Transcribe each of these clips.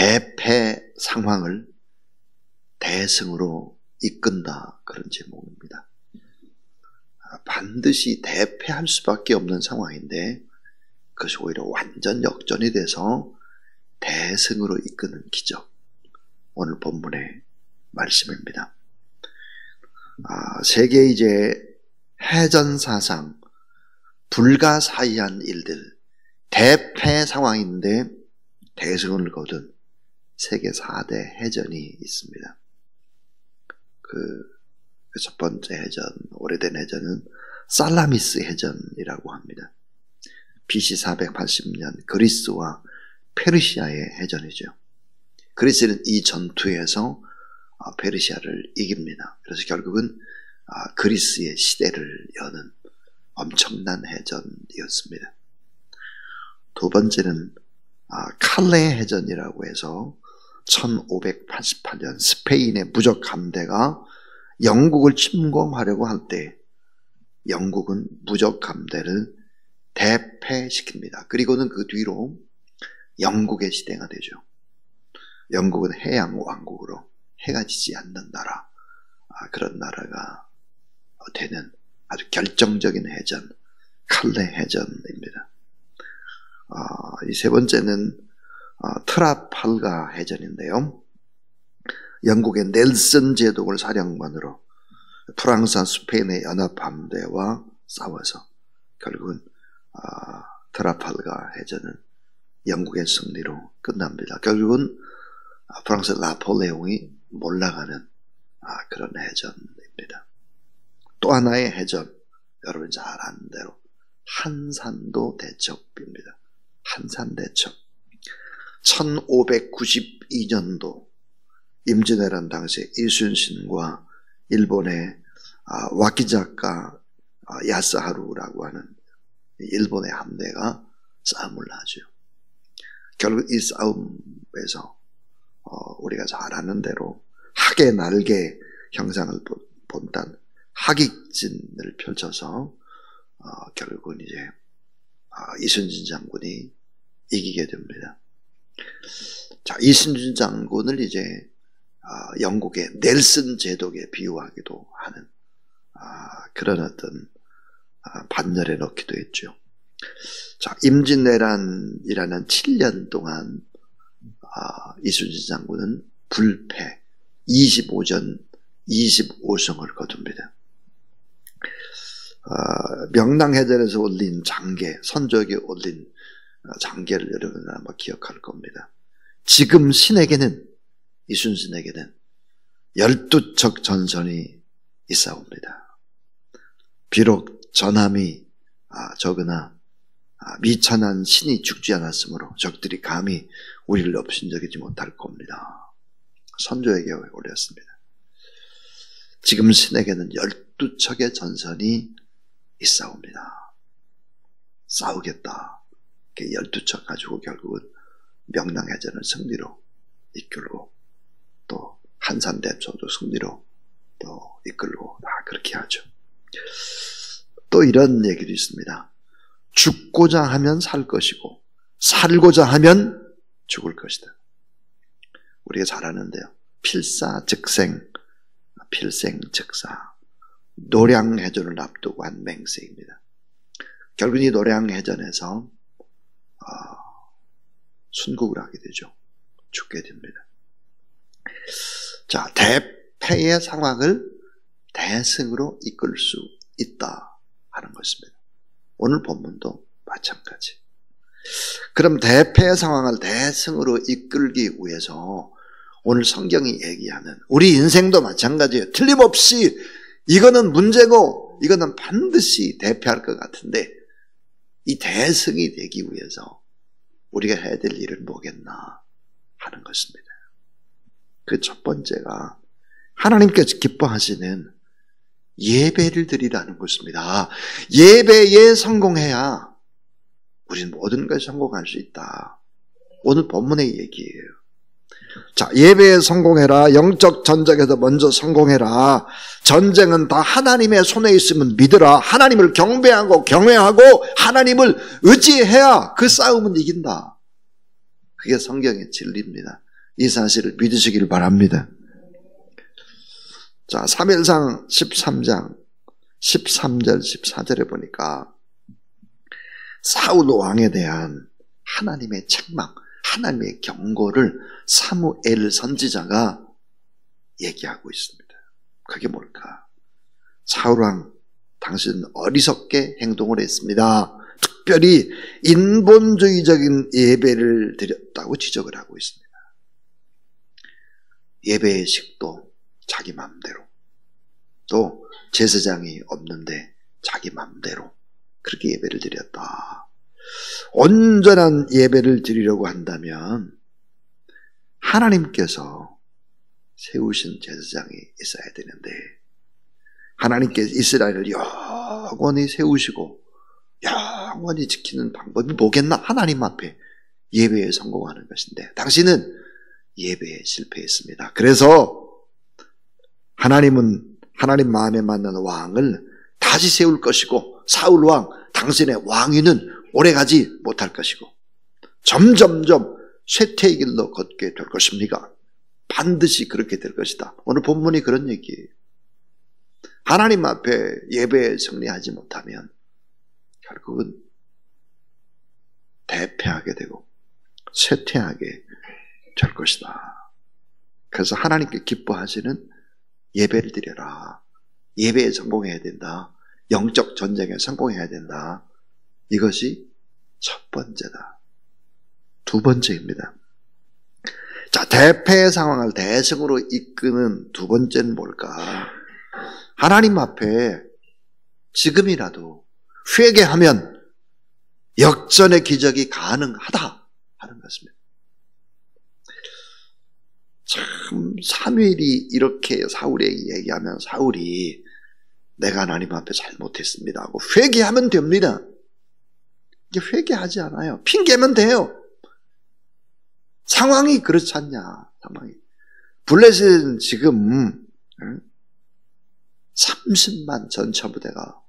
대패 상황을 대승으로 이끈다, 그런 제목입니다. 반드시 대패할 수밖에 없는 상황인데 그것이 오히려 완전 역전이 돼서 대승으로 이끄는 기적, 오늘 본문의 말씀입니다. 세계 이제 해전사상 불가사의한 일들, 대패 상황인데 대승을 거둔 세계 4대 해전이 있습니다. 그 첫 번째 해전, 오래된 해전은 살라미스 해전이라고 합니다. BC 480년 그리스와 페르시아의 해전이죠. 그리스는 이 전투에서 페르시아를 이깁니다. 그래서 결국은 그리스의 시대를 여는 엄청난 해전이었습니다. 두 번째는 칼레 해전이라고 해서 1588년 스페인의 무적 함대가 영국을 침공하려고 할 때 영국은 무적 함대를 대패시킵니다. 그리고는 그 뒤로 영국의 시대가 되죠. 영국은 해양 왕국으로 해가 지지 않는 나라, 그런 나라가 되는 아주 결정적인 해전, 칼레 해전입니다. 이 세 번째는 트라팔가 해전인데요. 영국의 넬슨 제독을 사령관으로 프랑스와 스페인의 연합함대와 싸워서 결국은 트라팔가 해전은 영국의 승리로 끝납니다. 결국은 프랑스 나폴레옹이 몰락하는 그런 해전입니다. 또 하나의 해전, 여러분 잘 아는 대로 한산도 대첩입니다. 한산대첩. 1592년도 임진왜란 당시에 이순신과 일본의 와키자카 야스하루라고 하는 일본의 함대가 싸움을 하죠. 결국 이 싸움에서 우리가 잘 아는 대로 학의 날개 형상을 본단 학익진을 펼쳐서 결국은 이제 이순신 장군이 이기게 됩니다. 자, 이순신 장군을 이제 영국의 넬슨 제독에 비유하기도 하는 그런 어떤 반열에 넣기도 했죠. 자, 임진왜란이라는 7년 동안 이순신 장군은 불패 25전 25승을 거둡니다. 명랑해전에서 올린 장계, 선조에게 올린 장계를 여러분 아마 기억할 겁니다. 지금 신에게는, 이순신에게는 12척 전선이 있사옵니다. 비록 전함이 적으나 미천한 신이 죽지 않았으므로 적들이 감히 우리를 업신여기지 못할 겁니다. 선조에게 올렸습니다. 지금 신에게는 12척의 전선이 있사옵니다. 싸우겠다. 12척 가지고 결국은 명랑해전을 승리로 이끌고 또 한산대첩도 승리로 또 이끌고 다 그렇게 하죠. 또 이런 얘기도 있습니다. 죽고자 하면 살 것이고 살고자 하면 죽을 것이다. 우리가 잘 아는데요. 필사즉생, 필생즉사, 노량해전을 앞두고 한 맹세입니다. 결국 이 노량해전에서 순국을 하게 되죠. 죽게 됩니다. 자, 대패의 상황을 대승으로 이끌 수 있다 하는 것입니다. 오늘 본문도 마찬가지. 그럼 대패의 상황을 대승으로 이끌기 위해서 오늘 성경이 얘기하는 우리 인생도 마찬가지예요. 틀림없이 이거는 문제고 이거는 반드시 대패할 것 같은데 이 대승이 되기 위해서 우리가 해야 될 일은 뭐겠나 하는 것입니다. 그 첫 번째가 하나님께서 기뻐하시는 예배를 드리라는 것입니다. 예배에 성공해야 우리는 모든 것에 성공할 수 있다. 오늘 본문의 얘기예요. 자, 예배에 성공해라. 영적 전쟁에서 먼저 성공해라. 전쟁은 다 하나님의 손에 있으면 믿으라. 하나님을 경배하고 경외하고 하나님을 의지해야 그 싸움은 이긴다. 그게 성경의 진리입니다. 이 사실을 믿으시길 바랍니다. 자, 사무엘상 13장 13절 14절에 보니까 사울 왕에 대한 하나님의 책망, 하나님의 경고를 사무엘 선지자가 얘기하고 있습니다. 그게 뭘까? 사울 왕, 당신은 어리석게 행동을 했습니다. 특별히 인본주의적인 예배를 드렸다고 지적을 하고 있습니다. 예배의 식도 자기 마음대로, 또 제사장이 없는데 자기 마음대로 그렇게 예배를 드렸다. 온전한 예배를 드리려고 한다면 하나님께서 세우신 제사장이 있어야 되는데, 하나님께서 이스라엘을 영원히 세우시고 영원히 지키는 방법이 뭐겠나? 하나님 앞에 예배에 성공하는 것인데 당신은 예배에 실패했습니다. 그래서 하나님은 하나님 마음에 맞는 왕을 다시 세울 것이고, 사울 왕, 당신의 왕위는 오래가지 못할 것이고 점점점 쇠퇴의 길로 걷게 될 것입니다. 반드시 그렇게 될 것이다. 오늘 본문이 그런 얘기예요. 하나님 앞에 예배에 승리하지 못하면 결국은 대패하게 되고 쇠퇴하게 될 것이다. 그래서 하나님께 기뻐하시는 예배를 드려라. 예배에 성공해야 된다. 영적 전쟁에 성공해야 된다. 이것이 첫 번째다. 두 번째입니다. 자, 대패의 상황을 대승으로 이끄는 두 번째는 뭘까? 하나님 앞에 지금이라도 회개하면 역전의 기적이 가능하다 하는 것입니다. 참, 사무엘이 이렇게 사울에게 얘기하면 사울이 내가 하나님 앞에 잘못했습니다 하고 회개하면 됩니다. 이게 회개하지 않아요. 핑계면 돼요. 상황이 그렇지 않냐, 상황이. 블레셋은 지금 30만 전차부대가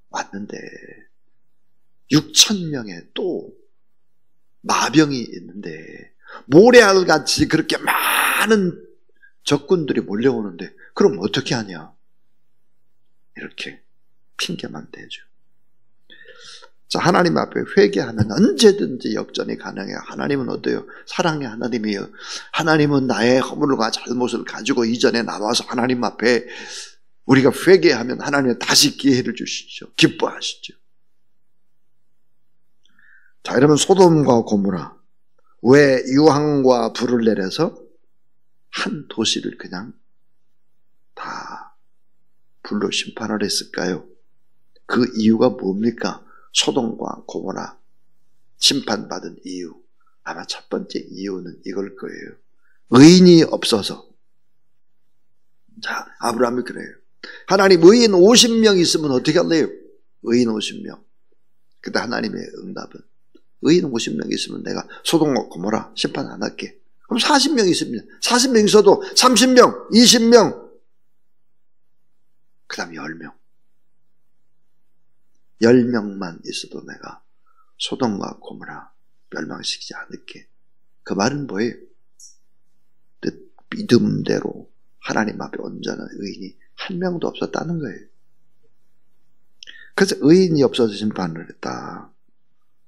왔는데 6,000명의 또 마병이 있는데 모래알같이 그렇게 많은 적군들이 몰려오는데 그럼 어떻게 하냐? 이렇게 핑계만 대죠. 자, 하나님 앞에 회개하면 언제든지 역전이 가능해요. 하나님은 어때요? 사랑의 하나님이에요. 하나님은 나의 허물과 잘못을 가지고 이전에 나와서 하나님 앞에 우리가 회개하면 하나님은 다시 기회를 주시죠. 기뻐하시죠. 자, 여러분, 소돔과 고모라, 왜 유황과 불을 내려서 한 도시를 그냥 다 불로 심판을 했을까요? 그 이유가 뭡니까? 소돔과 고모라 심판받은 이유, 아마 첫 번째 이유는 이걸 거예요. 의인이 없어서. 자, 아브라함이 그래요. 하나님, 의인 50명 있으면 어떻게 할래요? 의인 50명. 근데 하나님의 응답은 의인 50명 있으면 내가 소돔과 고모라 심판 안 할게. 그럼 40명 있습니다. 40명 있어도 30명, 20명, 그 다음에 10명. 10명만 있어도 내가 소돔과 고모라 멸망시키지 않을게. 그 말은 뭐예요? 믿음대로 하나님 앞에 온전한 의인이 한 명도 없었다는 거예요. 그래서 의인이 없어서 심판을 했다.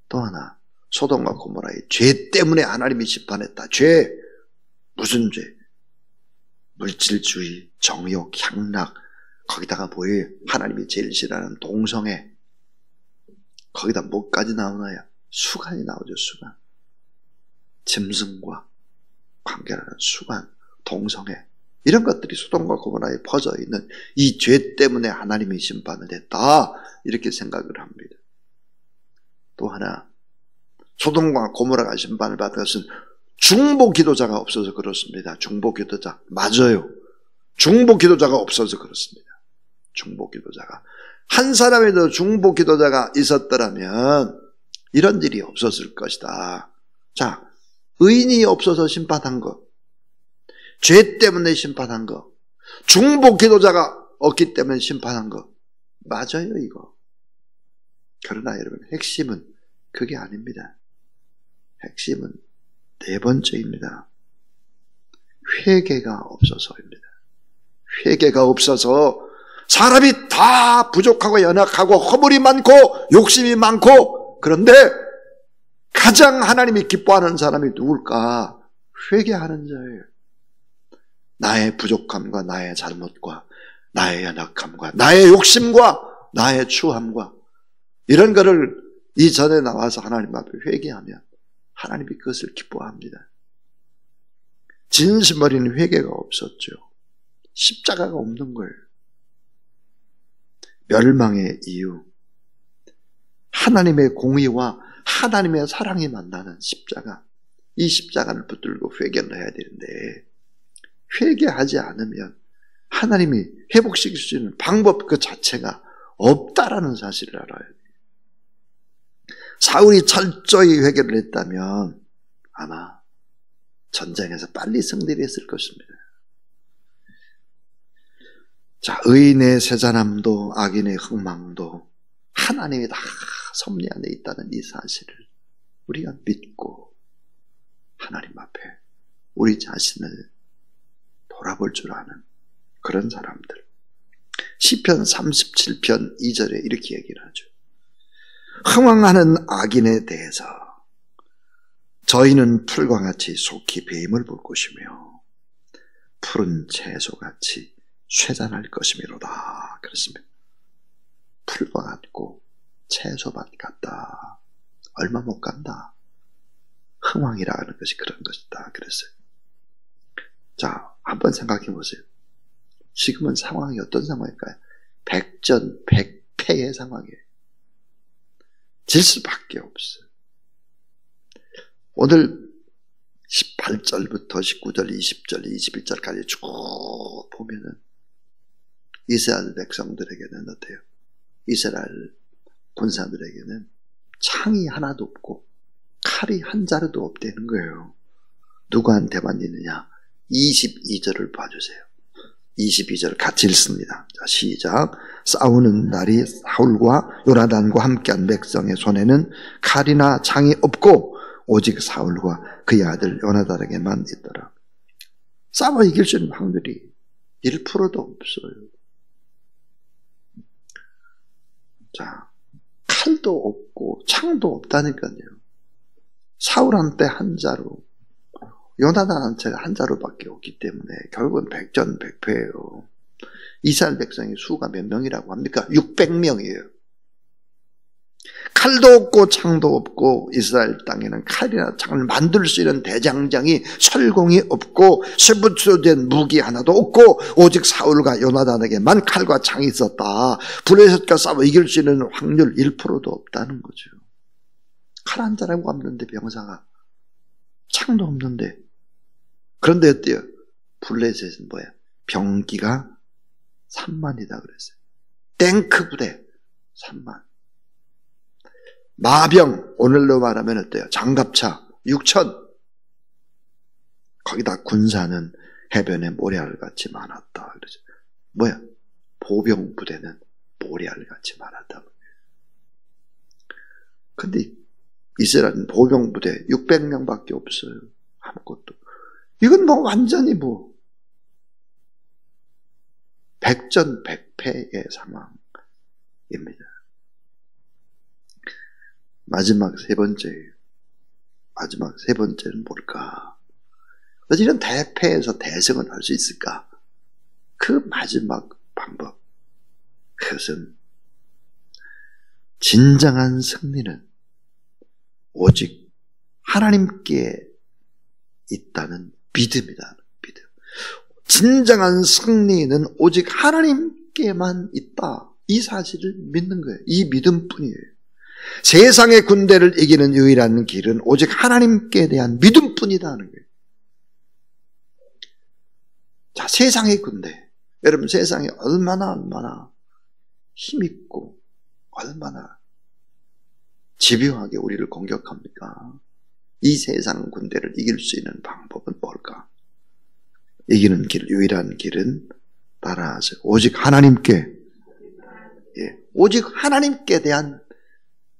또 하나, 소돔과 고모라의 죄 때문에 하나님이 심판했다. 죄, 무슨 죄? 물질주의, 정욕, 향락, 거기다가 뭐예요? 하나님이 제일 싫어하는 동성애. 거기다 뭐까지 나오나요? 수간이 나오죠, 수간. 짐승과 관계하는 수간, 동성애. 이런 것들이 소돔과 고모라에 퍼져 있는 이 죄 때문에 하나님이 심판을 했다. 이렇게 생각을 합니다. 또 하나, 소돔과 고모라가 심판을 받은 것은 중보 기도자가 없어서 그렇습니다. 중보 기도자. 맞아요. 중보 기도자가 없어서 그렇습니다. 중보 기도자가. 한 사람에도 중보 기도자가 있었더라면 이런 일이 없었을 것이다. 자, 의인이 없어서 심판한 것, 죄 때문에 심판한 것, 중보 기도자가 없기 때문에 심판한 것, 맞아요, 이거. 그러나 여러분, 핵심은 그게 아닙니다. 핵심은 네 번째입니다. 회개가 없어서입니다. 회개가 없어서 사람이 다 부족하고 연약하고 허물이 많고 욕심이 많고, 그런데 가장 하나님이 기뻐하는 사람이 누굴까? 회개하는 자예요. 나의 부족함과 나의 잘못과 나의 연약함과 나의 욕심과 나의 추함과 이런 거를 이전에 나와서 하나님 앞에 회개하면 하나님이 그것을 기뻐합니다. 진심 어린 회개가 없었죠. 십자가가 없는 거예요. 멸망의 이유, 하나님의 공의와 하나님의 사랑이 만나는 십자가, 이 십자가를 붙들고 회개를 해야 되는데 회개하지 않으면 하나님이 회복시킬 수 있는 방법 그 자체가 없다라는 사실을 알아야 돼요. 사울이 철저히 회개를 했다면 아마 전쟁에서 빨리 승리를 했을 것입니다. 자, 의인의 세잔함도 악인의 흥망도 하나님이 다 섭리 안에 있다는 이 사실을 우리가 믿고 하나님 앞에 우리 자신을 돌아볼 줄 아는 그런 사람들. 시편 37편 2절에 이렇게 얘기를 하죠. 흥황하는 악인에 대해서 저희는 풀과 같이 속히 배임을 볼 것이며 푸른 채소같이 쇠잔할 것이미로다. 그렇습니다. 풀과 같고 채소밭 같다. 얼마 못 간다. 흥황이라 하는 것이 그런 것이다. 그랬어요. 자, 한번 생각해 보세요. 지금은 상황이 어떤 상황일까요? 백전백패의 상황이에요. 질 수밖에 없어요. 오늘 18절부터 19절, 20절, 21절까지 쭉 보면은 이스라엘 백성들에게는 어때요? 이스라엘 군사들에게는 창이 하나도 없고 칼이 한 자루도 없다는 거예요. 누구한테만 있느냐? 22절을 봐주세요. 22절 같이 읽습니다. 자, 시작. 싸우는 날이 사울과 요나단과 함께한 백성의 손에는 칼이나 창이 없고 오직 사울과 그의 아들 요나단에게만 있더라. 싸워 이길 수 있는 확률이 1%도 없어요. 자, 칼도 없고 창도 없다니까요. 사울한테 한 자루, 요나단한테 한 자루밖에 없기 때문에 결국은 백전백패예요. 이스라엘 백성의 수가 몇 명이라고 합니까? 600명이에요. 칼도 없고 창도 없고 이스라엘 땅에는 칼이나 창을 만들 수 있는 대장장이 설공이 없고 쇠붙여진 무기 하나도 없고 오직 사울과 요나단에게만 칼과 창이 있었다. 블레셋과 싸워 이길 수 있는 확률 1%도 없다는 거죠. 칼 한 자라고 없는데 병사가 창도 없는데. 그런데 어때요? 블레셋은 뭐야? 병기가 3만이다 그랬어요. 탱크 부대 3만. 마병, 오늘로 말하면 어때요? 장갑차 6천. 거기다 군사는 해변에 모래알같이 많았다. 그러죠. 뭐야? 보병 부대는 모래알같이 많았다. 근데 이스라엘은 보병 부대 600명밖에 없어요. 아무것도. 이건 뭐 완전히 뭐 백전백패의 상황입니다. 마지막 세 번째는 뭘까? 이런 대패에서 대승을 할 수 있을까? 그 마지막 방법, 그것은 진정한 승리는 오직 하나님께 있다는 믿음이다. 믿음. 진정한 승리는 오직 하나님께만 있다. 이 사실을 믿는 거예요. 이 믿음뿐이에요. 세상의 군대를 이기는 유일한 길은 오직 하나님께 대한 믿음뿐이다는 거예요. 자, 세상의 군대. 여러분, 세상이 얼마나 힘있고 얼마나 집요하게 우리를 공격합니까? 이 세상 군대를 이길 수 있는 방법은 뭘까? 이기는 길, 유일한 길은 따라하세요. 오직 하나님께, 오직 하나님께 대한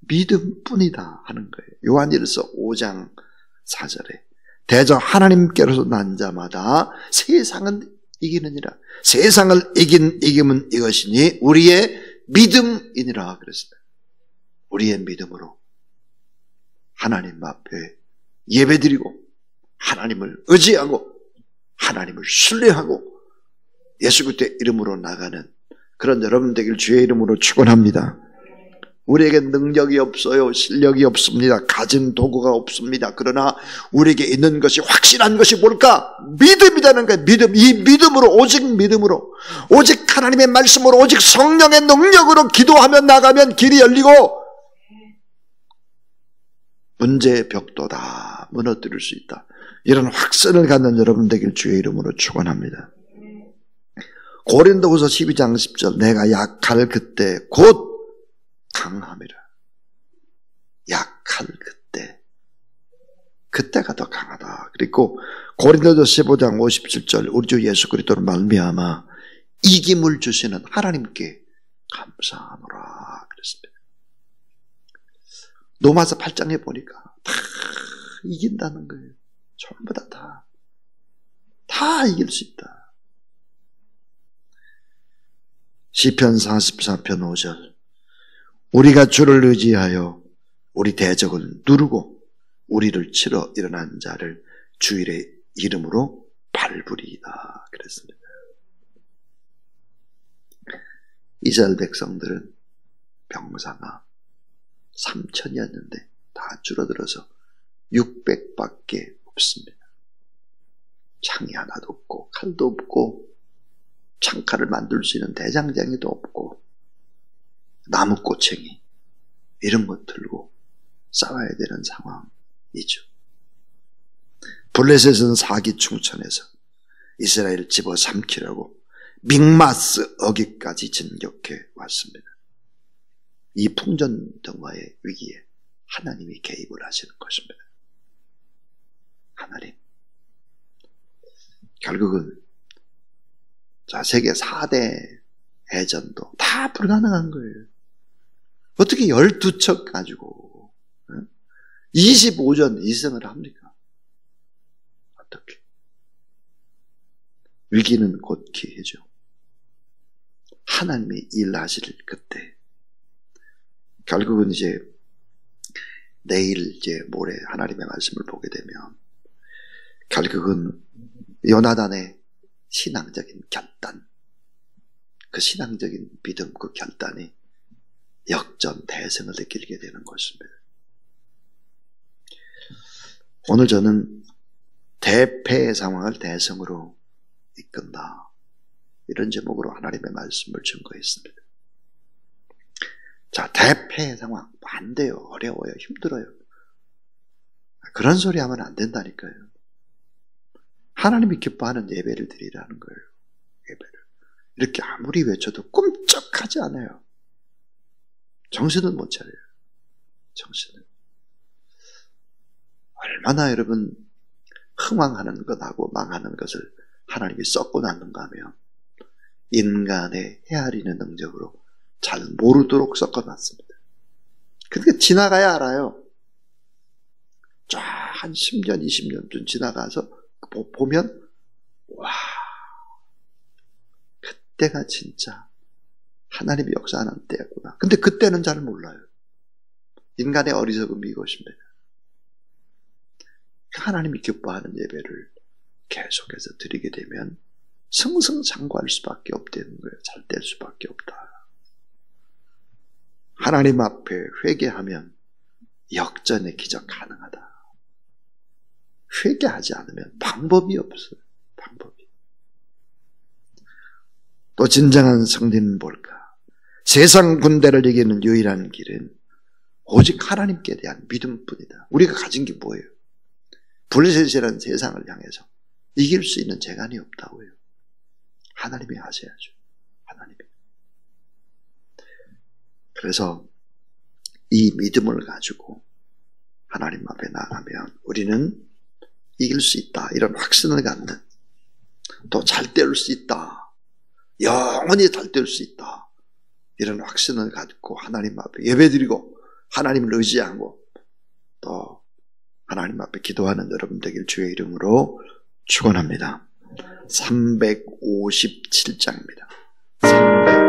믿음뿐이다 하는 거예요. 요한일서 5장 4절에 대저 하나님께로서 난 자마다 세상은 이기느니라. 세상을 이김은 이것이니 우리의 믿음이니라 그랬습니다. 우리의 믿음으로 하나님 앞에 예배드리고 하나님을 의지하고 하나님을 신뢰하고 예수 그리스도의 이름으로 나가는 그런 여러분 되길 주의 이름으로 축원합니다. 우리에게 능력이 없어요. 실력이 없습니다. 가진 도구가 없습니다. 그러나 우리에게 있는 것이 확실한 것이 뭘까? 믿음이라는 거예요. 믿음. 이 믿음으로, 오직 믿음으로, 오직 하나님의 말씀으로, 오직 성령의 능력으로 기도하며 나가면 길이 열리고 문제의 벽도 다 무너뜨릴 수 있다. 이런 확신을 갖는 여러분 되길 주의 이름으로 축원합니다. 고린도후서 12장 10절 내가 약할 그때 곧 강함이라. 약할 그때가 더 강하다. 그리고 고린도서 15장 57절 우리 주 예수 그리스도로 말미암아 이김을 주시는 하나님께 감사하노라 그랬습니다. 로마서 8장에 보니까 다 이긴다는 거예요. 전부 다 이길 수 있다. 시편 44편 5절 우리가 주를 의지하여 우리 대적을 누르고 우리를 치러 일어난 자를 주일의 이름으로 밟으리이다 그랬습니다. 이스라엘 백성들은 병사가 3,000이었는데 다 줄어들어서 600밖에 없습니다. 창이 하나도 없고 칼도 없고 창칼을 만들 수 있는 대장장이도 없고 나무꼬챙이 이런 것 들고 싸워야 되는 상황이죠. 블레셋은 사기충천에서 이스라엘을 집어삼키려고 믹마스 어기까지 진격해 왔습니다. 이 풍전등화의 위기에 하나님이 개입을 하시는 것입니다. 하나님. 결국은 세계 4대 해전도 다 불가능한 거예요. 어떻게 12척 가지고 25전 2승을 합니까? 어떻게? 위기는 곧 기회죠. 하나님이 일하실 그때 결국은 이제 내일 모레 하나님의 말씀을 보게 되면 결국은 요나단의 신앙적인 결단, 그 신앙적인 믿음, 그 결단이 역전 대승을 느끼게 되는 것입니다. 오늘 저는 대패의 상황을 대승으로 이끈다. 이런 제목으로 하나님의 말씀을 증거했습니다. 자, 대패의 상황, 안 돼요. 어려워요. 힘들어요. 그런 소리 하면 안 된다니까요. 하나님이 기뻐하는 예배를 드리라는 거예요. 예배를. 이렇게 아무리 외쳐도 꿈쩍하지 않아요. 정신은 못 차려요. 정신은. 얼마나 여러분 흥황하는 것하고 망하는 것을 하나님이 썩고 났는가 하면 인간의 헤아리는 능력으로 잘 모르도록 섞어놨습니다. 그러니까 지나가야 알아요. 쫙 한 10년, 20년쯤 지나가서 보면 와, 그때가 진짜 하나님이 역사하는 때였구나. 근데 그때는 잘 몰라요. 인간의 어리석음이 이것입니다. 하나님이 기뻐하는 예배를 계속해서 드리게 되면 승승장구할 수밖에 없다는 거예요. 잘 될 수밖에 없다. 하나님 앞에 회개하면 역전의 기적 가능하다. 회개하지 않으면 방법이 없어요. 방법이. 또 진정한 승리는 뭘까? 세상 군대를 이기는 유일한 길은 오직 하나님께 대한 믿음뿐이다. 우리가 가진 게 뭐예요? 블레셋이라는 세상을 향해서 이길 수 있는 재간이 없다고요. 하나님이 하셔야죠. 하나님이. 그래서 이 믿음을 가지고 하나님 앞에 나가면 우리는 이길 수 있다. 이런 확신을 갖는, 또 잘 때울 수 있다. 영원히 잘 때울 수 있다. 이런 확신을 갖고 하나님 앞에 예배드리고 하나님을 의지하고 또 하나님 앞에 기도하는 여러분 되길 주의 이름으로 축원합니다. 357장입니다. 300.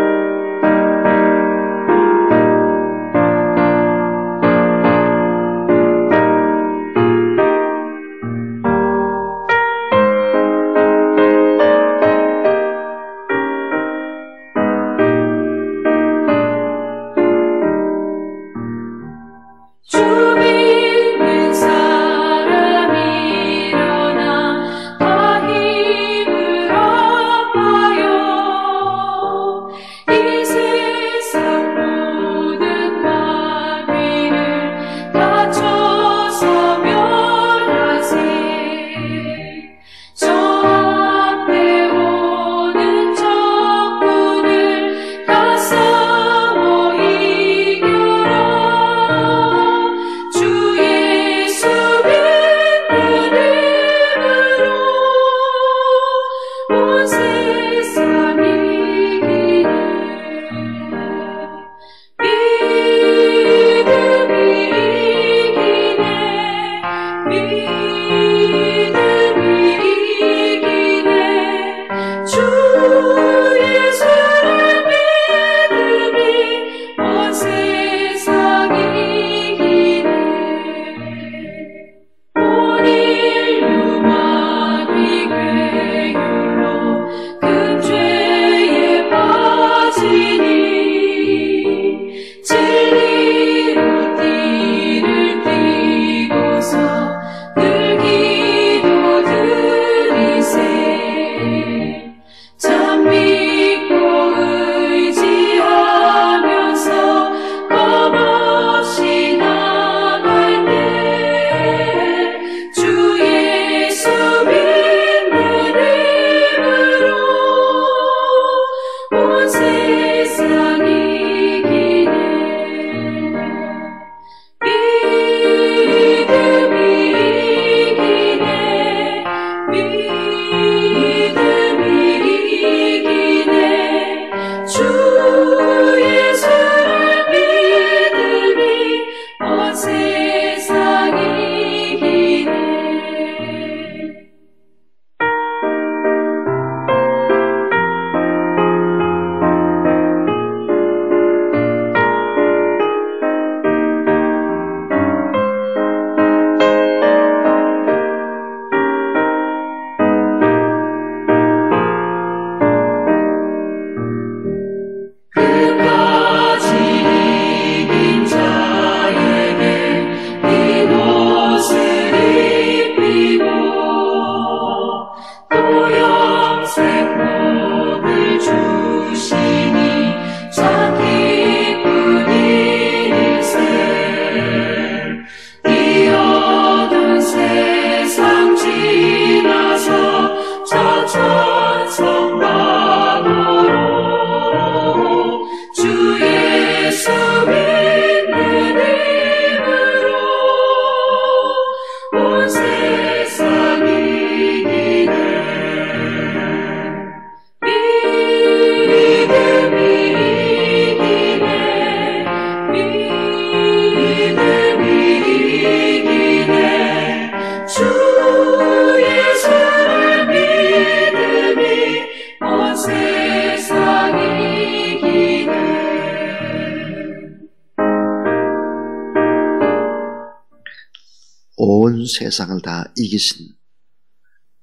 온 세상을 다 이기신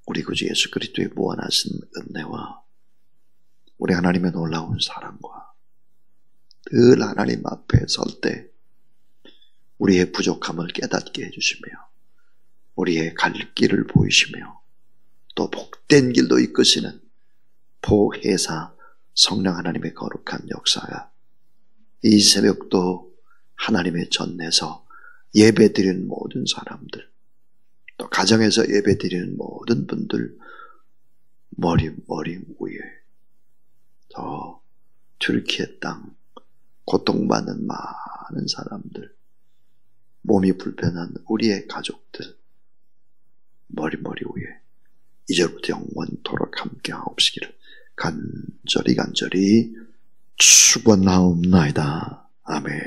우리 구주 예수 그리스도의 무한하신 은혜와 우리 하나님의 놀라운 사랑과 늘 하나님 앞에 설 때 우리의 부족함을 깨닫게 해주시며 우리의 갈 길을 보이시며 또 복된 길로 이끄시는 보혜사 성령 하나님의 거룩한 역사가 이 새벽도 하나님의 전에서 예배드리는 모든 사람들, 또 가정에서 예배드리는 모든 분들 머리 위에 저 튀르키예 땅 고통받는 많은 사람들, 몸이 불편한 우리의 가족들 머리 위에 이제부터 영원토록 함께 하옵시기를 간절히 축원하옵나이다. 아멘.